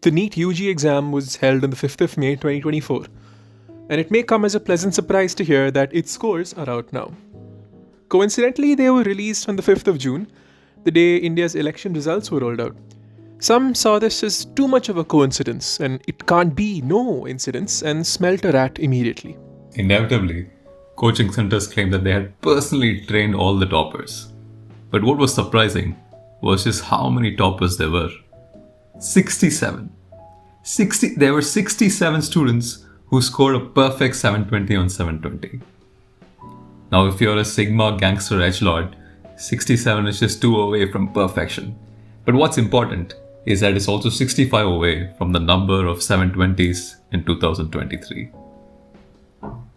The NEET UG exam was held on the 5th of May 2024, and it may come as a pleasant surprise to hear that its scores are out now. Coincidentally, they were released on the 5th of June, the day India's election results were rolled out. Some saw this as too much of a coincidence, and it can't be no incidence, and smelt a rat immediately. Inevitably, coaching centers claimed that they had personally trained all the toppers. But what was surprising was just how many toppers there were. 67. There were 67 students who scored a perfect 720 on 720. Now, if you're a Sigma gangster edgelord, 67 is just 2 away from perfection. But what's important is that it's also 65 away from the number of 720s in 2023.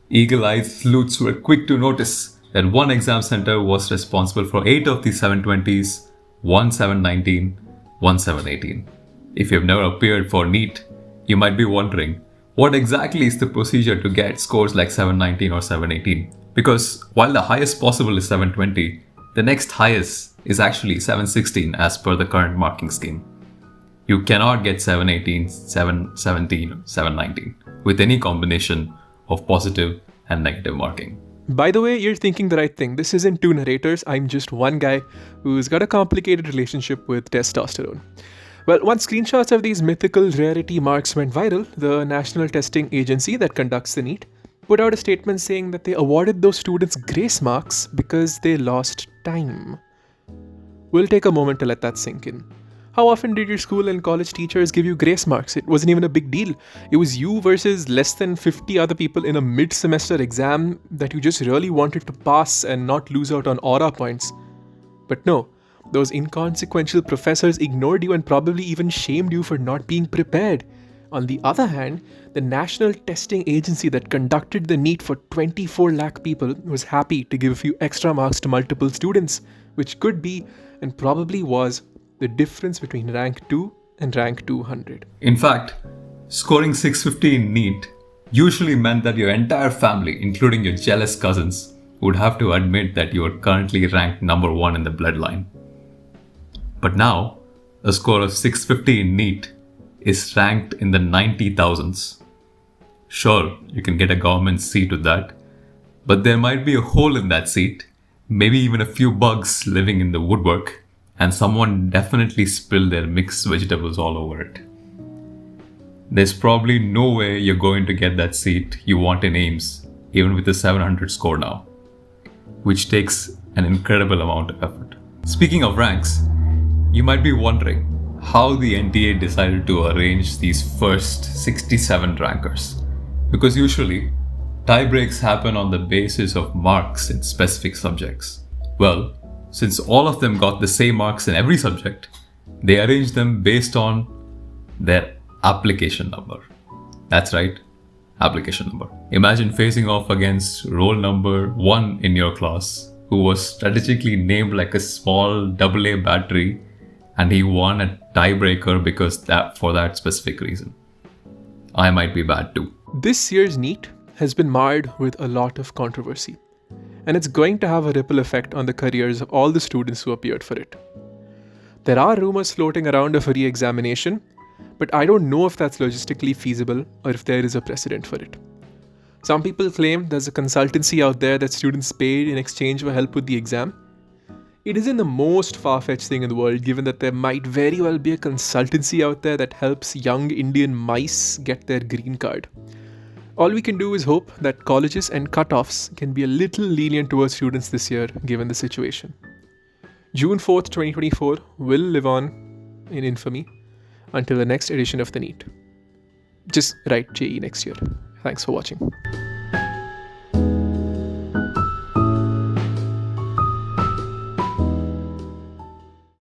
Eagle-eyed sleuths were quick to notice that one exam center was responsible for 8 of the 720s, 1 719, 1 718. If you've never appeared for NEET, you might be wondering, what exactly is the procedure to get scores like 719 or 718? Because while the highest possible is 720, the next highest is actually 716 as per the current marking scheme. You cannot get 718, 717, 719 with any combination of positive and negative marking. By the way, you're thinking the right thing. This isn't two narrators, I'm just one guy who's got a complicated relationship with testosterone. Well, once screenshots of these mythical rarity marks went viral, the National Testing Agency that conducts the NEET put out a statement saying that they awarded those students grace marks because they lost time. We'll take a moment to let that sink in. How often did your school and college teachers give you grace marks? It wasn't even a big deal. It was you versus less than 50 other people in a mid-semester exam that you just really wanted to pass and not lose out on aura points. But no, those inconsequential professors ignored you and probably even shamed you for not being prepared. On the other hand, the National Testing Agency that conducted the NEET for 24 lakh people was happy to give a few extra marks to multiple students, which could be, and probably was, the difference between rank 2 and rank 200. In fact, scoring 650 in NEET usually meant that your entire family, including your jealous cousins, would have to admit that you are currently ranked number 1 in the bloodline. But now, a score of 650 in NEET is ranked in the 90,000s. Sure, you can get a government seat with that, but there might be a hole in that seat, maybe even a few bugs living in the woodwork, and someone definitely spilled their mixed vegetables all over it. There's probably no way you're going to get that seat you want in AIMS, even with a 700 score now, which takes an incredible amount of effort. Speaking of ranks, you might be wondering how the NTA decided to arrange these first 67 rankers. Because usually, tie breaks happen on the basis of marks in specific subjects. Well, since all of them got the same marks in every subject, they arranged them based on their application number. That's right, application number. Imagine facing off against roll number 1 in your class, who was strategically named like a small AA battery, and he won a tiebreaker for that specific reason. I might be bad too. This year's NEET has been marred with a lot of controversy, and it's going to have a ripple effect on the careers of all the students who appeared for it. There are rumors floating around of a re-examination, but I don't know if that's logistically feasible or if there is a precedent for it. Some people claim there's a consultancy out there that students paid in exchange for help with the exam. It isn't the most far-fetched thing in the world, given that there might very well be a consultancy out there that helps young Indian mice get their green card. All we can do is hope that colleges and cutoffs can be a little lenient towards students this year, given the situation. June 4th, 2024 will live on in infamy until the next edition of the NEET. Just write JE next year. Thanks for watching.